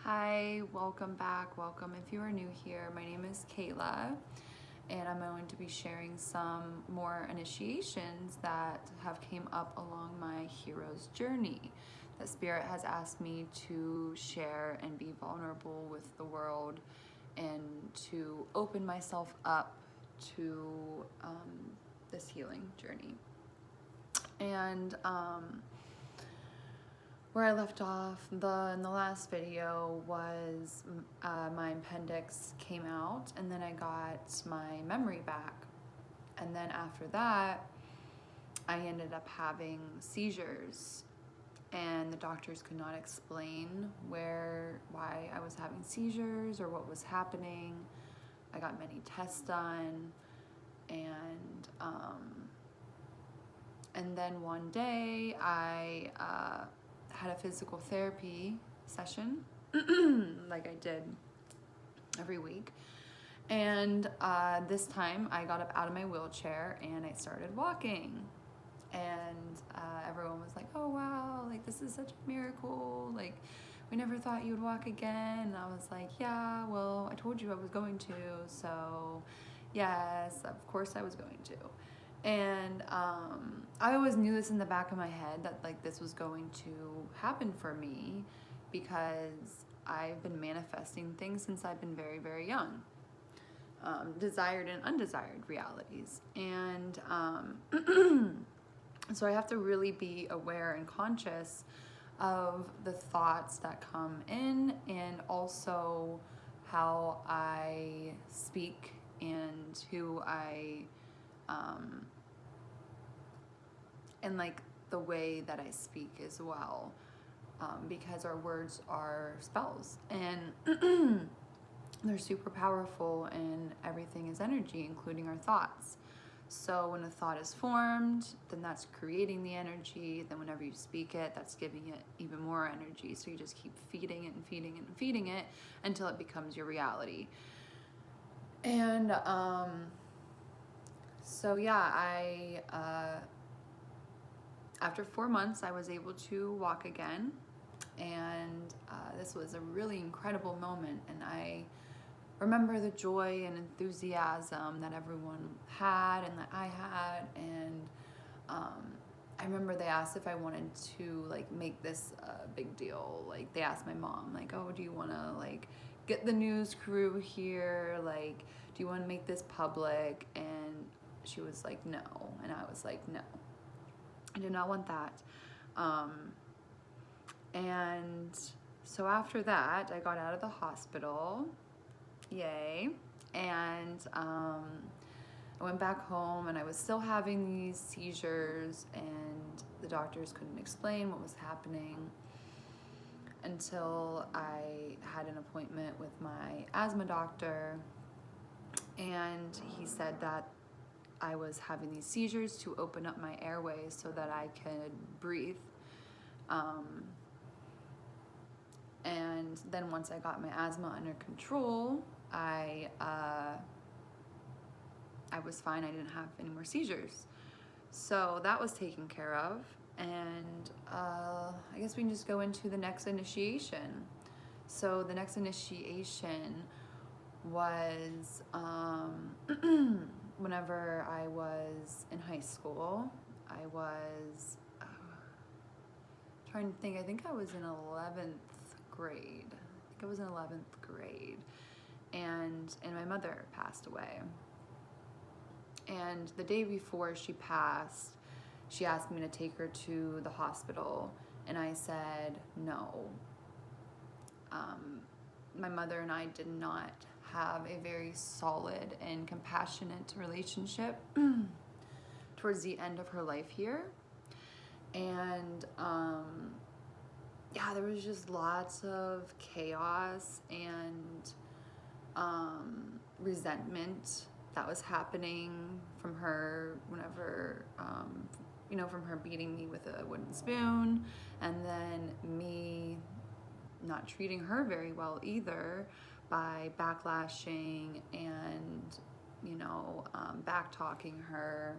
Hi, welcome back. Welcome if you are new here. My name is Kayla, and I'm going to be sharing some more initiations that have came up along my hero's journey. That Spirit has asked me to share and be vulnerable with the world and to open myself up to this healing journey. And where I left off in the last video was my appendix came out, and then I got my memory back. And then after that, I ended up having seizures, and the doctors could not explain why I was having seizures or what was happening. I got many tests done, and then one day I had a physical therapy session like I did every week. And this time I got up out of my wheelchair and I started walking. And everyone was like, oh wow, like this is such a miracle. Like we never thought you would walk again. And I was like, yeah, well, I told you I was going to. So yes, of course I was going to. And I always knew this in the back of my head that like this was going to happen for me because I've been manifesting things since I've been very, very young. Desired and undesired realities. And so I have to really be aware and conscious of the thoughts that come in, and also how I speak and who I and like the way that I speak as well, because our words are spells and they're super powerful, and everything is energy, including our thoughts. So when a thought is formed, then that's creating the energy. Then whenever you speak it, that's giving it even more energy. So you just keep feeding it and feeding it and feeding it until it becomes your reality. And so yeah, after 4 months, I was able to walk again, and this was a really incredible moment. And I remember the joy and enthusiasm that everyone had and that I had. And I remember they asked if I wanted to like make this a big deal. Like they asked my mom, like, oh, do you want to like get the news crew here? Like, do you want to make this public? And she was like, no. And I was like, no, I did not want that. And so after that, I got out of the hospital. Yay. And I went back home, and I was still having these seizures, and the doctors couldn't explain what was happening until I had an appointment with my asthma doctor, and he said that I was having these seizures to open up my airways so that I could breathe. And then once I got my asthma under control, I was fine. I didn't have any more seizures. So that was taken care of. And I guess we can just go into the next initiation. So the next initiation was whenever I was in high school. I was trying to think. I think I was in 11th grade. And my mother passed away. And the day before she passed, she asked me to take her to the hospital, and I said no. My mother and I did not have a very solid and compassionate relationship towards the end of her life here. And yeah, there was just lots of chaos and resentment that was happening from her whenever, from her beating me with a wooden spoon, and then me not treating her very well either by backlashing and, back talking her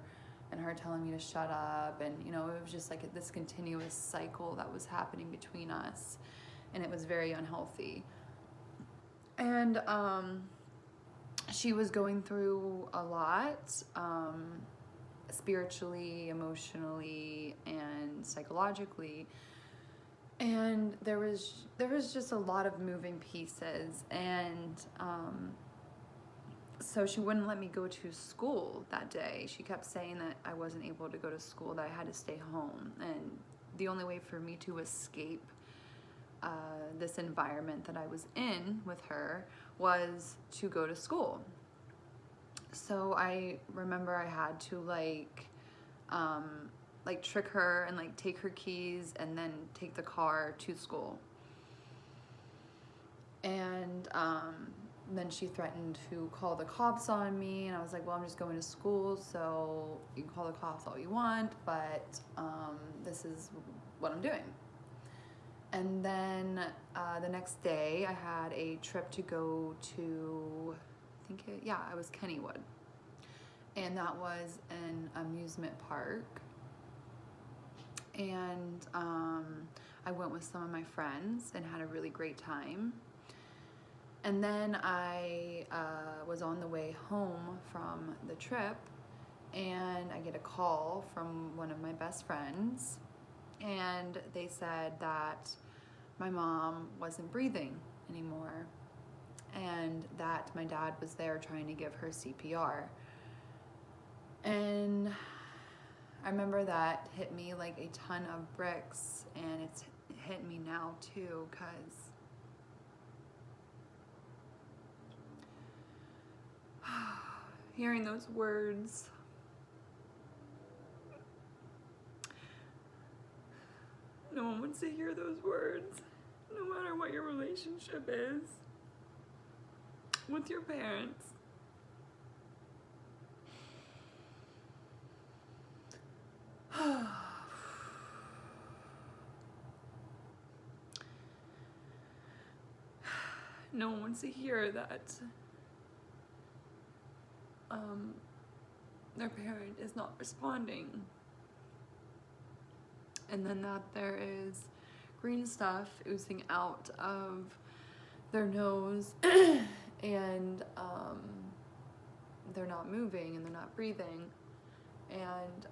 and her telling me to shut up. And, it was just like this continuous cycle that was happening between us. and it was very unhealthy. And she was going through a lot, spiritually, emotionally, and psychologically. And there was just a lot of moving pieces, and so she wouldn't let me go to school that day. She kept saying that I wasn't able to go to school, that I had to stay home, and the only way for me to escape this environment that I was in with her was to go to school. So I remember I had to like trick her and like take her keys and then take the car to school. And then she threatened to call the cops on me, and I was like, well, I'm just going to school, so you can call the cops all you want, but this is what I'm doing. And then the next day I had a trip to go to, it was Kennywood. And that was an amusement park. And I went with some of my friends and had a really great time. And then I was on the way home from the trip, and I get a call from one of my best friends, and they said that my mom wasn't breathing anymore, and that my dad was there trying to give her CPR. And I remember that hit me like a ton of bricks, and it's hit me now too, because hearing those words, no one wants to hear those words, no matter what your relationship is with your parents. No one wants to hear that their parent is not responding, and then that there is green stuff oozing out of their nose and they're not moving and they're not breathing. And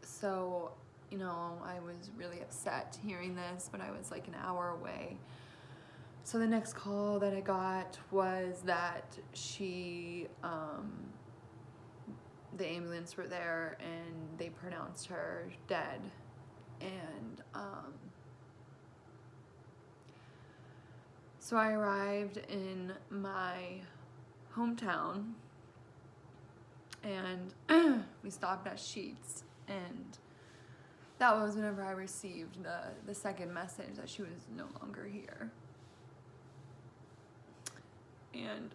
so, I was really upset hearing this, but I was like an hour away. So the next call that I got was that the ambulance were there and they pronounced her dead. And so I arrived in my hometown, and we stopped at Sheetz, and that was whenever I received the second message that she was no longer here. And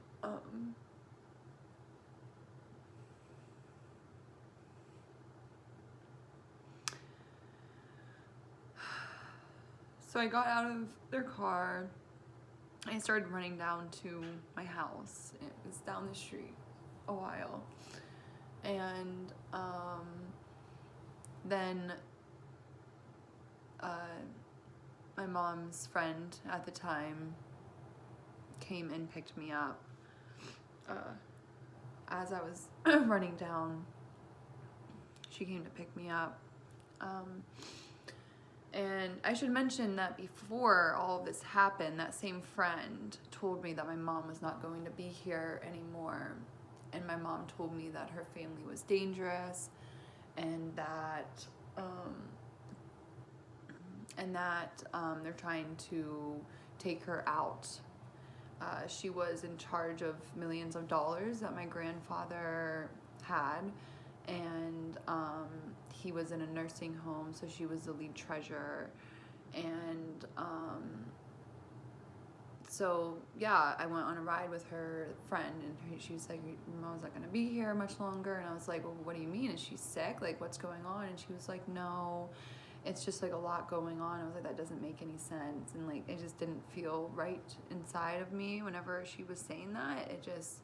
so I got out of their car. I started running down to my house. It was down the street a while. And then my mom's friend at the time came and picked me up. As I was running down, she came to pick me up. And I should mention that before all of this happened, that same friend told me that my mom was not going to be here anymore. And my mom told me that her family was dangerous, and that they're trying to take her out. She was in charge of millions of dollars that my grandfather had, and he was in a nursing home, so she was the lead treasurer. And so yeah, I went on a ride with her friend, and she was like, your mom's not gonna be here much longer. And I was like, well, what do you mean? Is she sick? Like, what's going on? And she was like, no, it's just like a lot going on. I was like, that doesn't make any sense. And like, it just didn't feel right inside of me whenever she was saying that. It just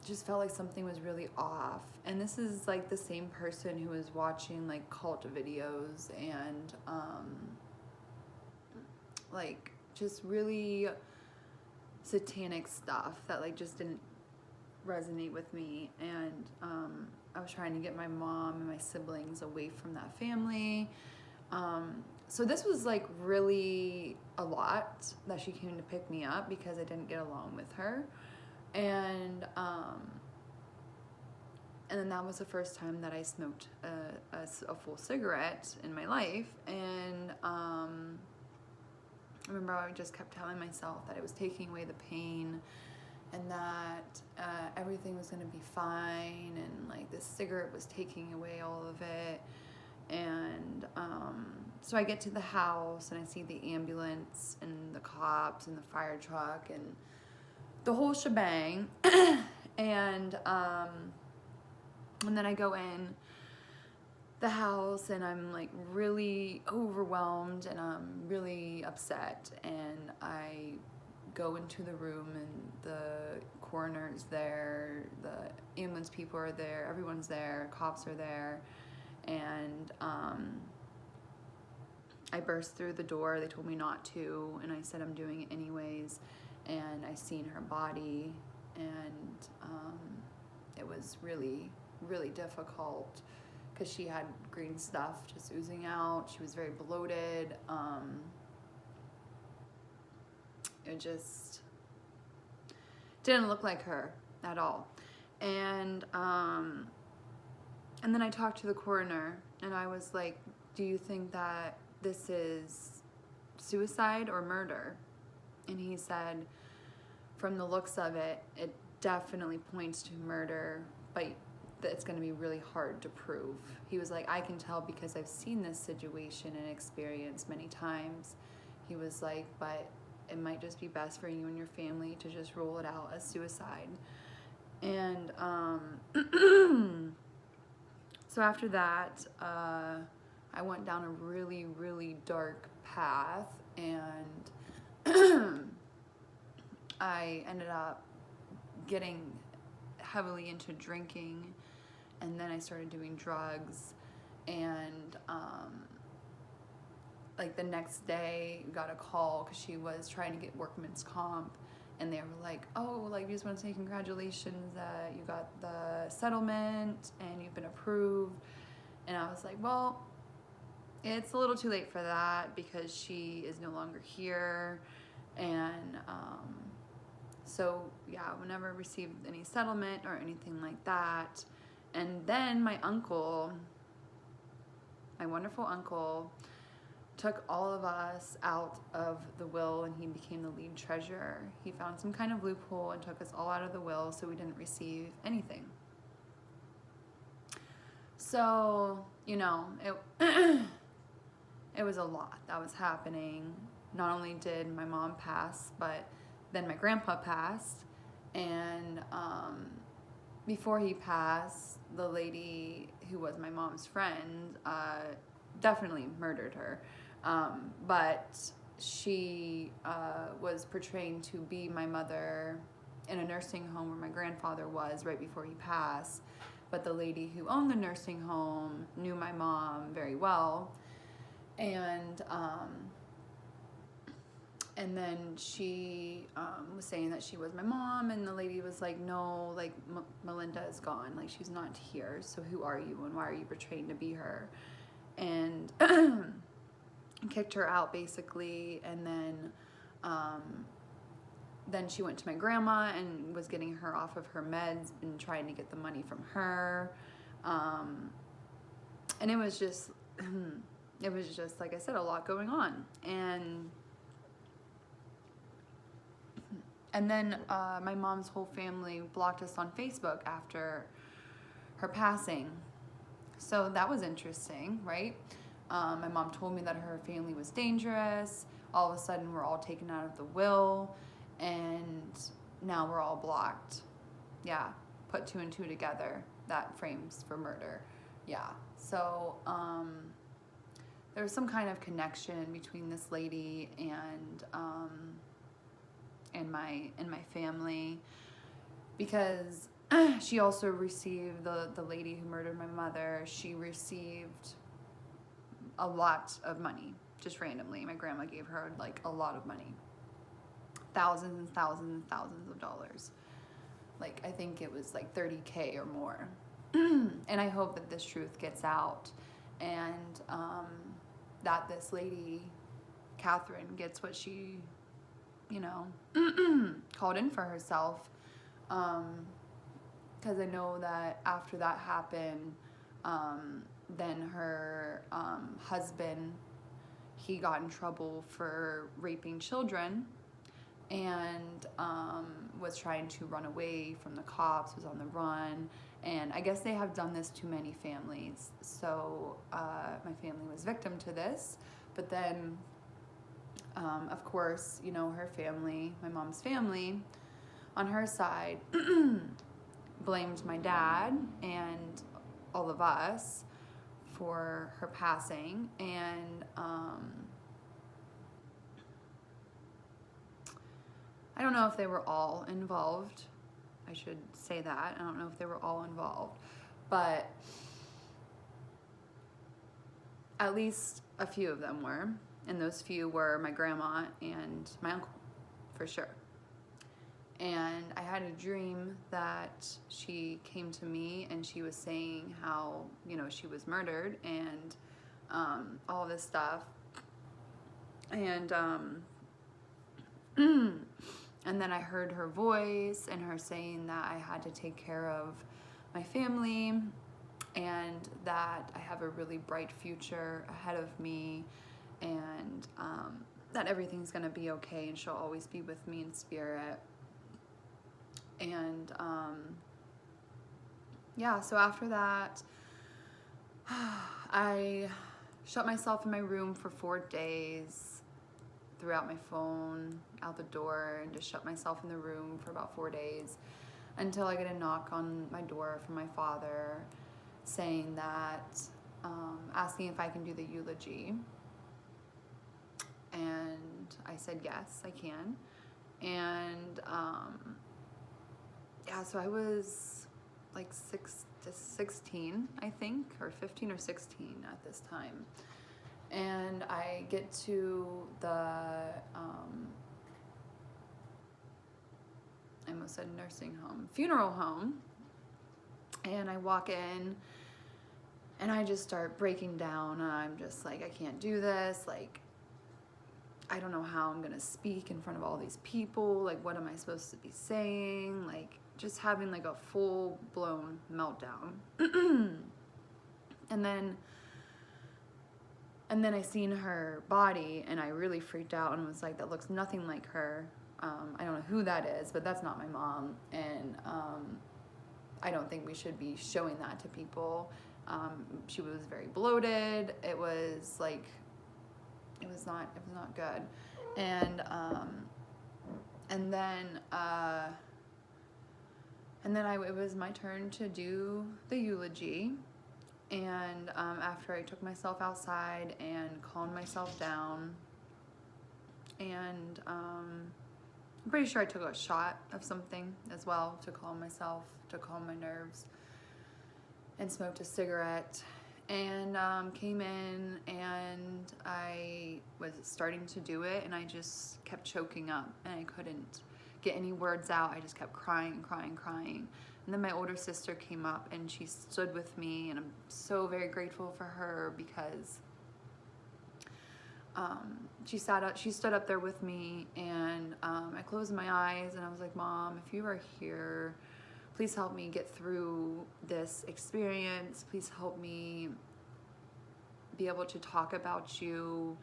just felt like something was really off. And this is like the same person who was watching like cult videos and like just really satanic stuff that like just didn't resonate with me. And I was trying to get my mom and my siblings away from that family. So this was like really a lot that she came to pick me up because I didn't get along with her. And then that was the first time that I smoked a full cigarette in my life. And I remember I just kept telling myself that it was taking away the pain and that everything was going to be fine, and like this cigarette was taking away all of it. And so I get to the house and I see the ambulance and the cops and the fire truck and the whole shebang. And then I go in the house and I'm like really overwhelmed and I'm really upset, and I go into the room and the coroner's there, the ambulance people are there, everyone's there, cops are there, and I burst through the door. They told me not to, and I said I'm doing it anyways. And I seen her body, and it was really, really difficult because she had green stuff just oozing out. She was very bloated. It just didn't look like her at all. And then I talked to the coroner, and I was like, do you think that this is suicide or murder? And he said, from the looks of it, it definitely points to murder, but it's going to be really hard to prove. He was like, I can tell because I've seen this situation and experience many times. He was like, but it might just be best for you and your family to just rule it out as suicide. And so after that, I went down a really, really dark path, and I ended up getting heavily into drinking, and then I started doing drugs. And like the next day got a call because she was trying to get workman's comp, and they were like, oh, like we just want to say congratulations that you got the settlement and you've been approved. And I was like, well, it's a little too late for that because she is no longer here. And so yeah, I never received any settlement or anything like that. And then my uncle, my wonderful uncle, took all of us out of the will, and he became the lead treasurer. He found some kind of loophole and took us all out of the will, so we didn't receive anything. So, you know, it was a lot that was happening. Not only did my mom pass, but then my grandpa passed. And before he passed, the lady who was my mom's friend definitely murdered her. But she was portraying to be my mother in a nursing home where my grandfather was right before he passed. But the lady who owned the nursing home knew my mom very well. And then she was saying that she was my mom, and the lady was like, no, like Melinda is gone, like she's not here, so who are you and why are you portraying to be her? And kicked her out basically. And then she went to my grandma and was getting her off of her meds and trying to get the money from her. And it was just like I said, a lot going on. And then my mom's whole family blocked us on Facebook after her passing. So that was interesting, right? My mom told me that her family was dangerous. All of a sudden, we're all taken out of the will, and now we're all blocked. Yeah, put two and two together. That frames for murder. Yeah. So there was some kind of connection between this lady and my family, because she also received, the lady who murdered my mother, she received a lot of money, just randomly. My grandma gave her like a lot of money. Thousands and thousands and thousands of dollars. Like, I think it was like 30K or more. And I hope that this truth gets out, and that this lady, Catherine, gets what she, you know, called in for herself. Because I know that after that happened, then her husband, he got in trouble for raping children, and was trying to run away from the cops, was on the run. And I guess they have done this to many families. So my family was victim to this. But then, of course, you know, her family, my mom's family, on her side, blamed my dad and all of us for her passing. And I don't know if they were all involved. I should say that. I don't know if they were all involved, but at least a few of them were. And those few were my grandma and my uncle, for sure. And I had a dream that she came to me and she was saying how, you know, she was murdered and all this stuff. And and then I heard her voice and her saying that I had to take care of my family and that I have a really bright future ahead of me, and that everything's gonna be okay and she'll always be with me in spirit. And yeah, so after that, I shut myself in my room for 4 days, threw out my phone out the door, and just shut myself in the room for about 4 days until I get a knock on my door from my father saying that, asking if I can do the eulogy. And I said, yes, I can. And yeah, so I was like 16, I think, or 15 or 16 at this time. And I get to the, I almost said nursing home, funeral home, and I walk in and I just start breaking down, and I'm just like, I can't do this, like, I don't know how I'm gonna speak in front of all these people, like, what am I supposed to be saying, like, just having like a full-blown meltdown. And then I seen her body and I really freaked out and was like, that looks nothing like her. I don't know who that is, but that's not my mom. And I don't think we should be showing that to people. She was very bloated. It was like, it was not good. And then it was my turn to do the eulogy. And after I took myself outside and calmed myself down, and I'm pretty sure I took a shot of something as well to calm myself, to calm my nerves, and smoked a cigarette, and came in, and I was starting to do it, and I just kept choking up, and I couldn't get any words out. I just kept crying. And then my older sister came up and she stood with me, and I'm so very grateful for her because she stood up there with me, and I closed my eyes and I was like, Mom, if you are here, please help me get through this experience. Please help me be able to talk about you,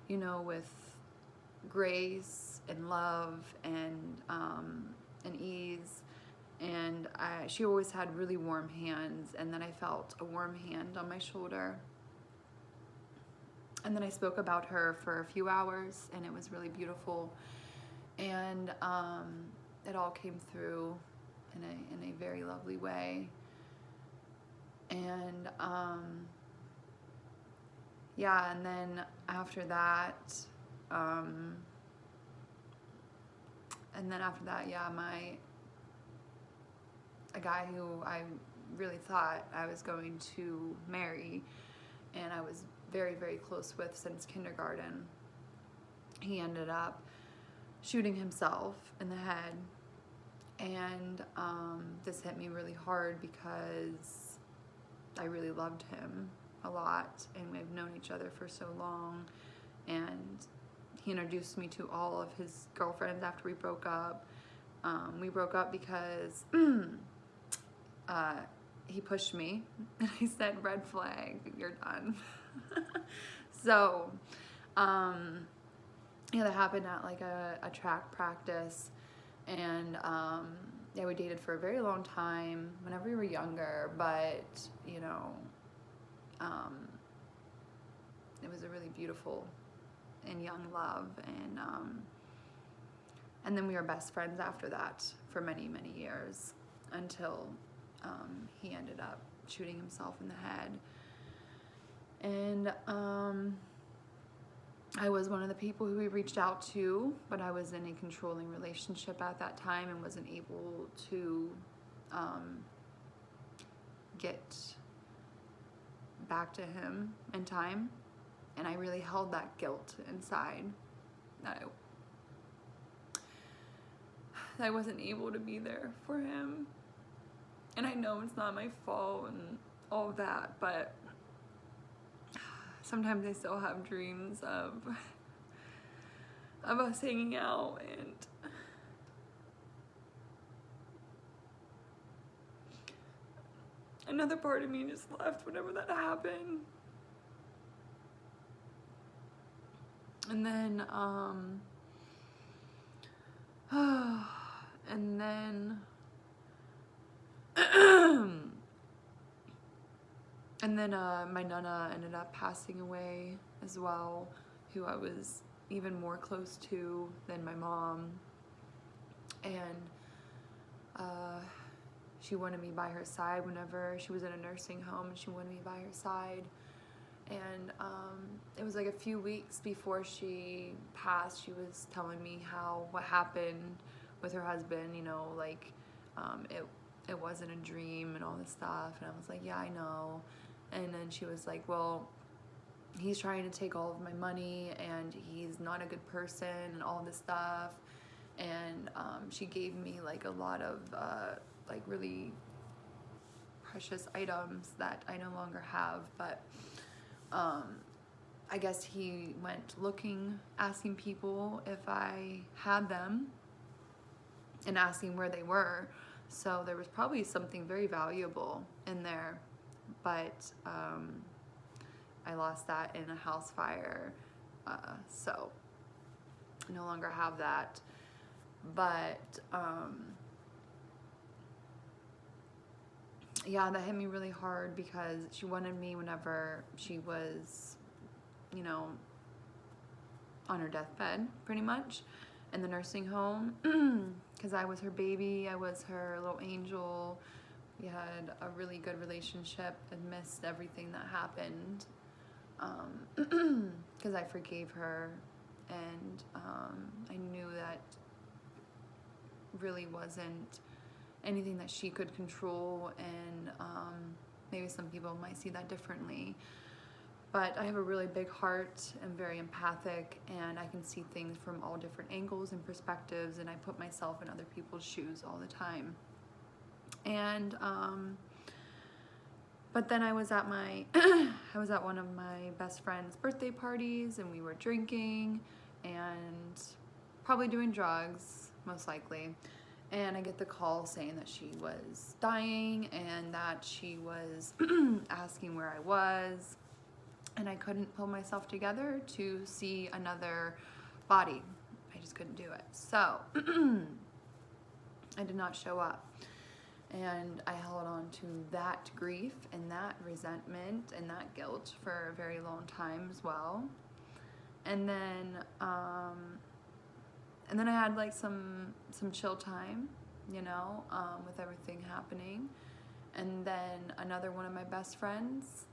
you know, with grace and love and ease. And she always had really warm hands, and then I felt a warm hand on my shoulder. And then I spoke about her for a few hours, and it was really beautiful. And it all came through in a very lovely way. And yeah, and then after that, yeah, a guy who I really thought I was going to marry, and I was very, very close with since kindergarten. He ended up shooting himself in the head, and this hit me really hard because I really loved him a lot, and we've known each other for so long, and he introduced me to all of his girlfriends after we broke up. We broke up because he pushed me, and I said, red flag, you're done. So, yeah, that happened at like a track practice, and yeah, we dated for a very long time whenever we were younger, but you know, it was a really beautiful and young love, and then we were best friends after that for many, many years until he ended up shooting himself in the head. And I was one of the people who he reached out to, but I was in a controlling relationship at that time and wasn't able to get back to him in time. And I really held that guilt inside that I wasn't able to be there for him. And I know it's not my fault and all of that, but sometimes I still have dreams of us hanging out, and another part of me just left whenever that happened. And then my nana ended up passing away as well, who I was even more close to than my mom. And she wanted me by her side whenever she was in a nursing home, and she wanted me by her side. And it was like a few weeks before she passed, she was telling me what happened with her husband, you know, like it wasn't a dream and all this stuff. And I was like, yeah, I know. And then she was like, well, he's trying to take all of my money, and he's not a good person and all this stuff. And she gave me like a lot of like really precious items that I no longer have, but I guess he went looking, asking people if I had them and asking where they were. So there was probably something very valuable in there, but I lost that in a house fire, so I no longer have that. But yeah, that hit me really hard because she wanted me whenever she was, you know, on her deathbed, pretty much, in the nursing home, because I was her baby, I was her little angel. We had a really good relationship and missed everything that happened, because I forgave her, and I knew that really wasn't anything that she could control, and maybe some people might see that differently. But I have a really big heart, I'm very empathic, and I can see things from all different angles and perspectives, and I put myself in other people's shoes all the time. And but then I was at one of my best friend's birthday parties, and we were drinking and probably doing drugs, most likely. And I get the call saying that she was dying and that she was asking where I was. And I couldn't pull myself together to see another body. I just couldn't do it. So I did not show up. And I held on to that grief and that resentment and that guilt for a very long time as well. And then I had like some chill time, you know, with everything happening. And then another one of my best friends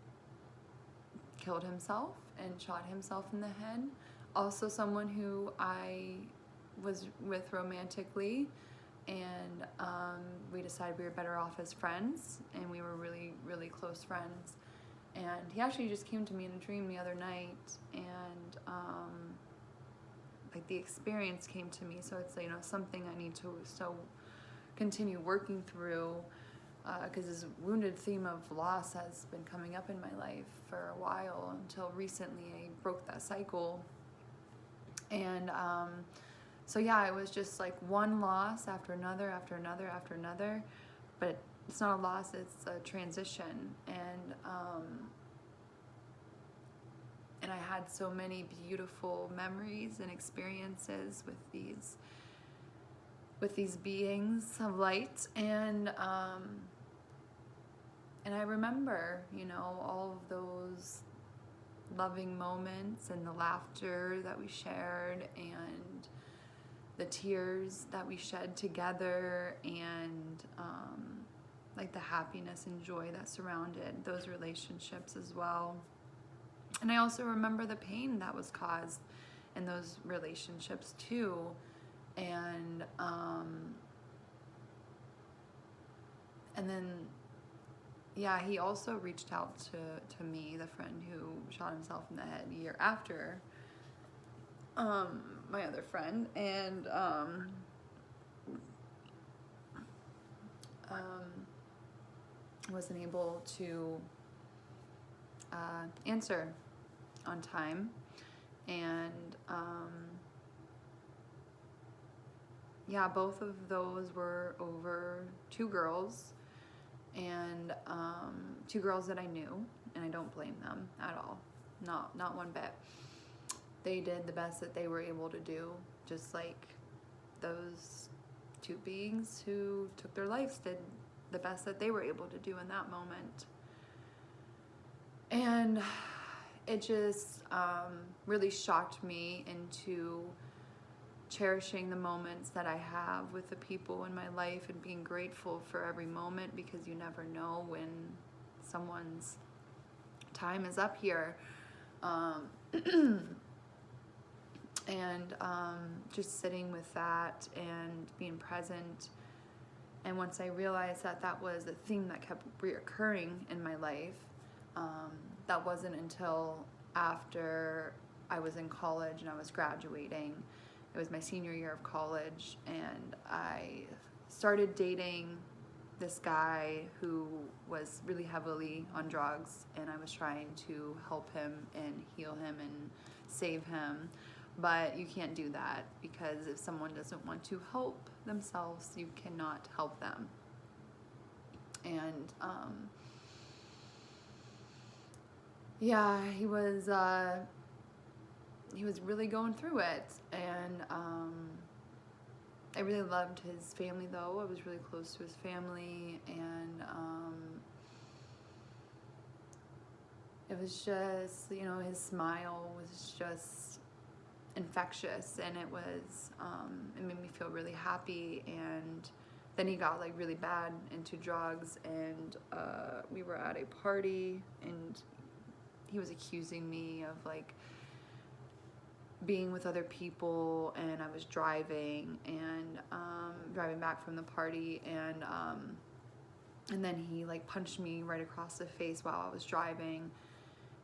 killed himself and shot himself in the head. Also someone who I was with romantically, and we decided we were better off as friends, and we were really, really close friends. And he actually just came to me in a dream the other night, and like the experience came to me. So it's, you know, something I need to continue working through, because this wounded theme of loss has been coming up in my life for a while, until recently I broke that cycle. And so yeah, it was just like one loss after another, after another, after another. But it's not a loss, it's a transition. And I had so many beautiful memories and experiences with these beings of light. And I remember, you know, all of those loving moments, and the laughter that we shared, and the tears that we shed together, and like the happiness and joy that surrounded those relationships as well. And I also remember the pain that was caused in those relationships too. And then, yeah, he also reached out to me, the friend who shot himself in the head a year after my other friend, and wasn't able to answer on time. And yeah, both of those were over two girls, and two girls that I knew, and I don't blame them at all, not one bit. They did the best that they were able to do, just like those two beings who took their lives did the best that they were able to do in that moment. And it just really shocked me into cherishing the moments that I have with the people in my life, and being grateful for every moment, because you never know when someone's time is up here. And just sitting with that and being present. And once I realized that that was a theme that kept reoccurring in my life, that wasn't until after I was in college and I was graduating. It was my senior year of college, and I started dating this guy who was really heavily on drugs, and I was trying to help him and heal him and save him. But you can't do that, because if someone doesn't want to help themselves, you cannot help them. And yeah, he was really going through it, and I really loved his family though. I was really close to his family, and it was just, you know, his smile was just infectious, and it was it made me feel really happy. And then he got like really bad into drugs, and we were at a party, and he was accusing me of like being with other people, and I was driving, and driving back from the party, and then he like punched me right across the face while I was driving.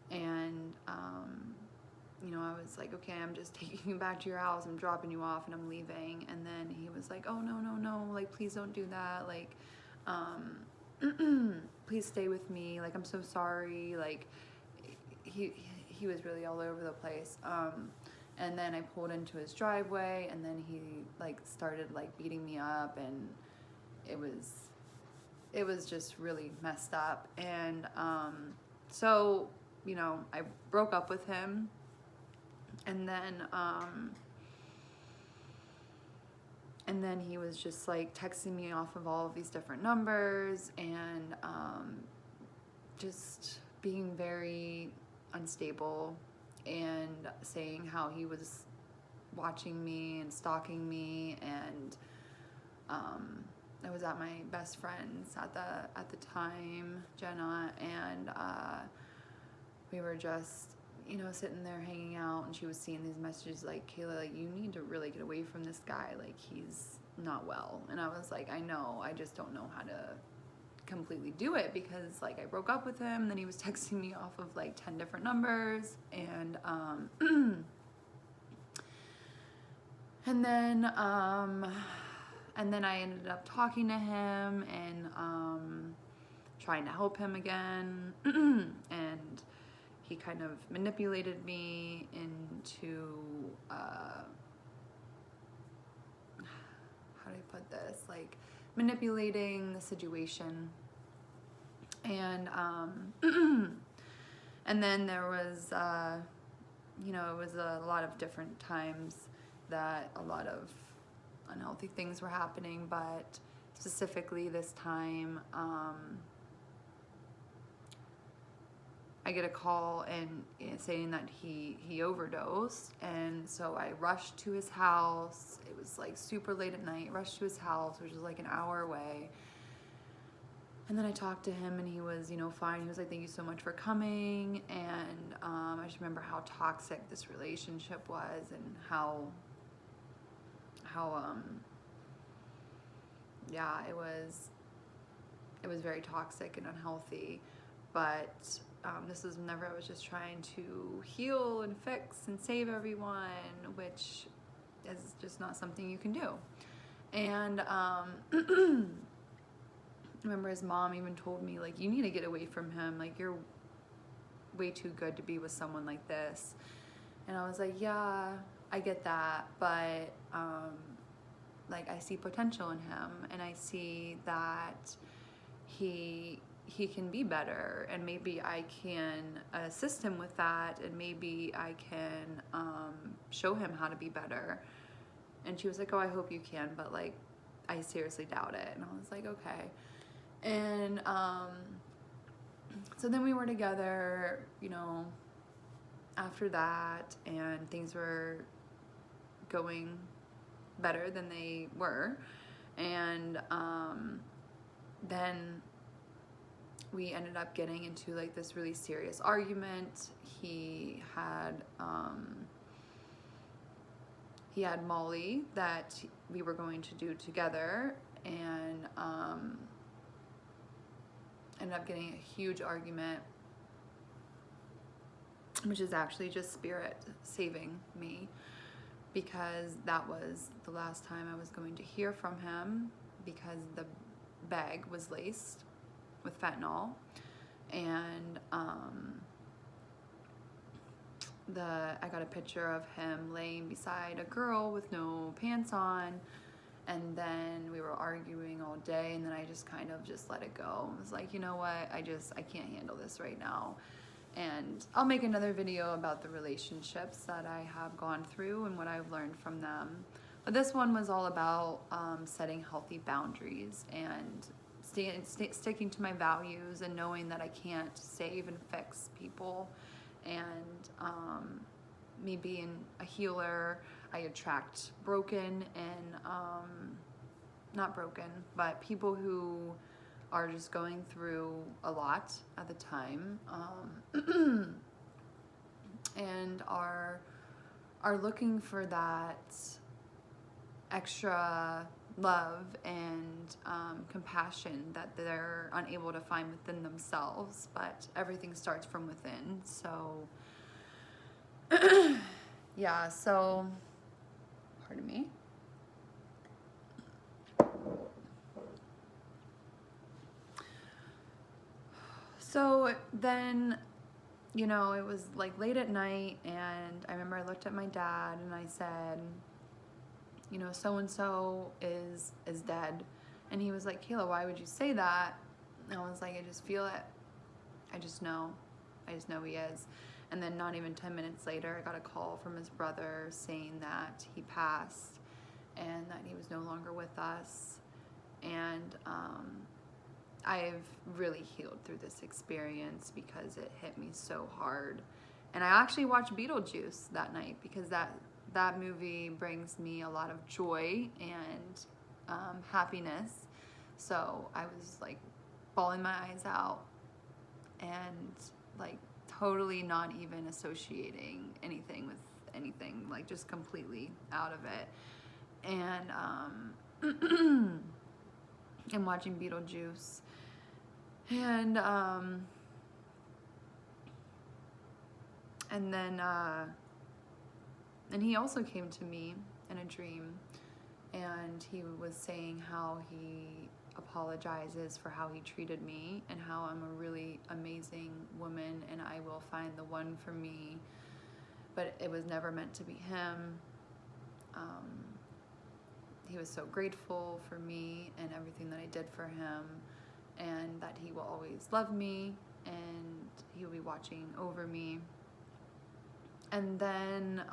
And you know, I was like, okay, I'm just taking you back to your house, I'm dropping you off, and I'm leaving. And then he was like, oh, no, like, please don't do that, like, please stay with me, like, I'm so sorry. Like, he was really all over the place. And then I pulled into his driveway, and then he like started like beating me up, and it was just really messed up. And so, you know, I broke up with him. And then he was just like texting me off of all of these different numbers, and just being very unstable, and saying how he was watching me and stalking me. And I was at my best friend's at the time, Jenna, and we were just, you know, sitting there hanging out, and she was seeing these messages like, Kayla, like, you need to really get away from this guy. Like, he's not well. And I was like, I know, I just don't know how to completely do it, because like I broke up with him, then he was texting me off of like 10 different numbers, and and then I ended up talking to him and trying to help him again. And he kind of manipulated me into how do I put this, like manipulating the situation. And and then there was you know, it was a lot of different times that a lot of unhealthy things were happening, but specifically this time, I get a call and saying that he overdosed, and so I rushed to his house. It was like super late at night. Rushed to his house, which was like an hour away. And then I talked to him, and he was, you know, fine. He was like, "Thank you so much for coming." And I just remember how toxic this relationship was, and how yeah, it was very toxic and unhealthy. But this was whenever I was just trying to heal and fix and save everyone, which is just not something you can do. And I remember his mom even told me, like, you need to get away from him. Like, you're way too good to be with someone like this. And I was like, yeah, I get that, but like, I see potential in him, and I see that he can be better, and maybe I can assist him with that, and maybe I can show him how to be better. And she was like, oh, I hope you can, but like, I seriously doubt it. And I was like, okay. And so then we were together, you know, after that, and things were going better than they were. And then we ended up getting into like this really serious argument. He had Molly that we were going to do together, and ended up getting a huge argument, which is actually just spirit saving me, because that was the last time I was going to hear from him, because the bag was laced with fentanyl. And I got a picture of him laying beside a girl with no pants on, and then we were arguing all day, and then I just kind of just let it go. I was like, you know what, I can't handle this right now. And I'll make another video about the relationships that I have gone through and what I've learned from them. But this one was all about setting healthy boundaries and sticking to my values, and knowing that I can't save and fix people. And me being a healer, I attract broken and not broken, but people who are just going through a lot at the time, and are looking for that extra love and compassion that they're unable to find within themselves. But everything starts from within. So yeah, so pardon me. So then, you know, it was like late at night, and I remember I looked at my dad and I said, you know, so-and-so is dead. And he was like, Kayla, why would you say that? And I was like, I just feel it. I just know he is. And then not even 10 minutes later, I got a call from his brother saying that he passed and that he was no longer with us. And I've really healed through this experience because it hit me so hard. And I actually watched Beetlejuice that night, because that movie brings me a lot of joy and happiness. So I was like bawling my eyes out, and like totally not even associating anything with anything, like just completely out of it. And and watching Beetlejuice. And then and he also came to me in a dream, and he was saying how he apologizes for how he treated me and how I'm a really amazing woman and I will find the one for me, but it was never meant to be him. He was so grateful for me and everything that I did for him, and that he will always love me and he will be watching over me. And then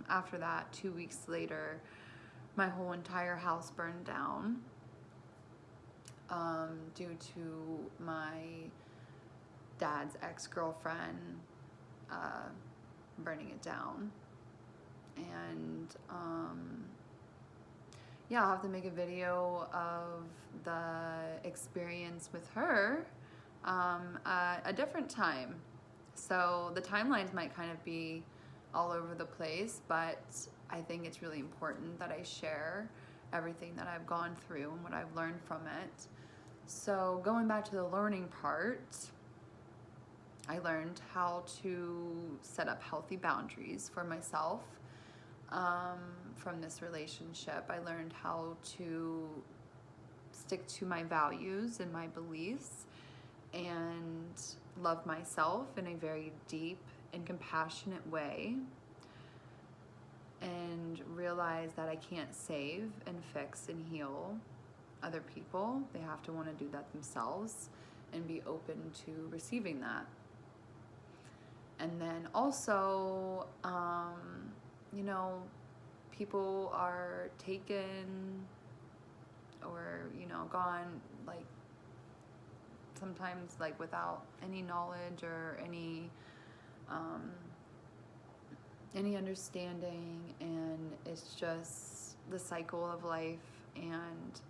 after that, 2 weeks later, my whole entire house burned down due to my dad's ex-girlfriend burning it down. And yeah, I'll have to make a video of the experience with her at a different time. So the timelines might kind of be all over the place, but I think it's really important that I share everything that I've gone through and what I've learned from it. So going back to the learning part, I learned how to set up healthy boundaries for myself from this relationship. I learned how to stick to my values and my beliefs and love myself in a very deep and compassionate way, and realize that I can't save and fix and heal other people. They have to want to do that themselves and be open to receiving that. And then also, you know, people are taken or, you know, gone, like, sometimes, like, without any knowledge or any understanding, and it's just the cycle of life, and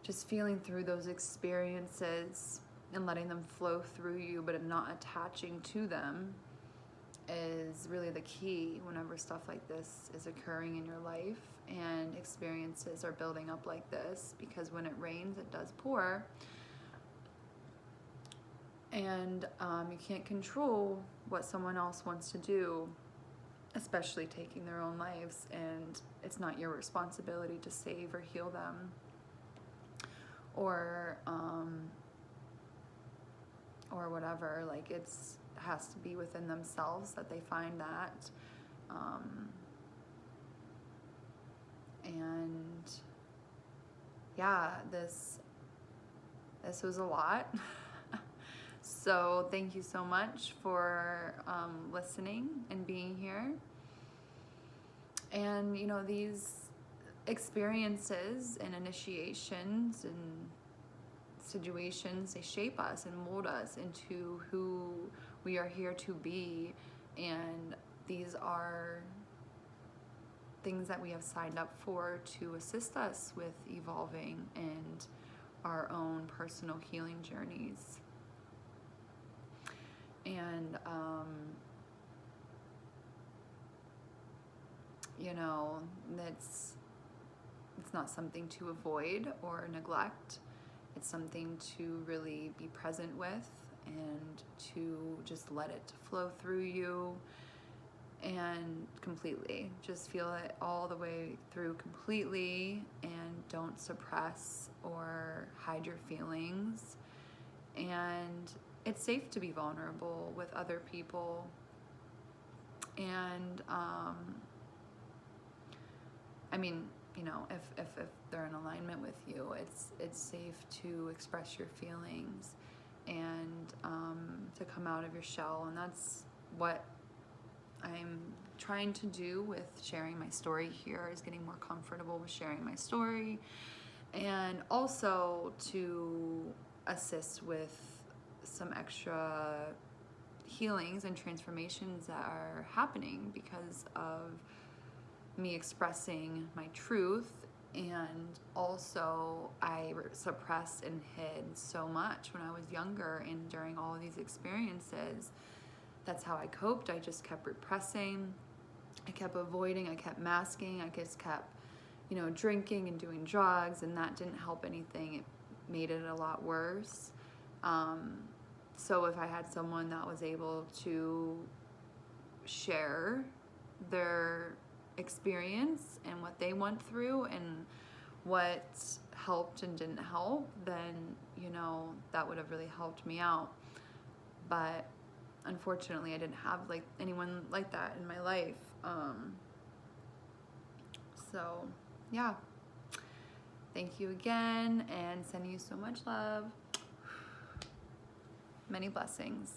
just feeling through those experiences and letting them flow through you, but not attaching to them is really the key whenever stuff like this is occurring in your life and experiences are building up like this, because when it rains, it does pour. And you can't control what someone else wants to do, especially taking their own lives, and it's not your responsibility to save or heal them, or whatever. Like, it has to be within themselves that they find that. And yeah, this was a lot. So thank you so much for listening and being here. And, you know, these experiences and initiations and situations, they shape us and mold us into who we are here to be. And these are things that we have signed up for to assist us with evolving and our own personal healing journeys. And you know, it's not something to avoid or neglect. It's something to really be present with and to just let it flow through you and completely. Just feel it all the way through completely, and don't suppress or hide your feelings. And it's safe to be vulnerable with other people. And I mean, you know, if they're in alignment with you, it's safe to express your feelings and to come out of your shell. And that's what I'm trying to do with sharing my story here, is getting more comfortable with sharing my story, and also to assist with some extra healings and transformations that are happening because of me expressing my truth. And also, I suppressed and hid so much when I was younger, and during all of these experiences, that's how I coped. I just kept repressing, I kept avoiding, I kept masking, I just kept, you know, drinking and doing drugs, and that didn't help anything. It made it a lot worse. So if I had someone that was able to share their experience and what they went through and what helped and didn't help, then, you know, that would have really helped me out. But unfortunately, I didn't have like anyone like that in my life. So yeah, thank you again, and sending you so much love. Many blessings.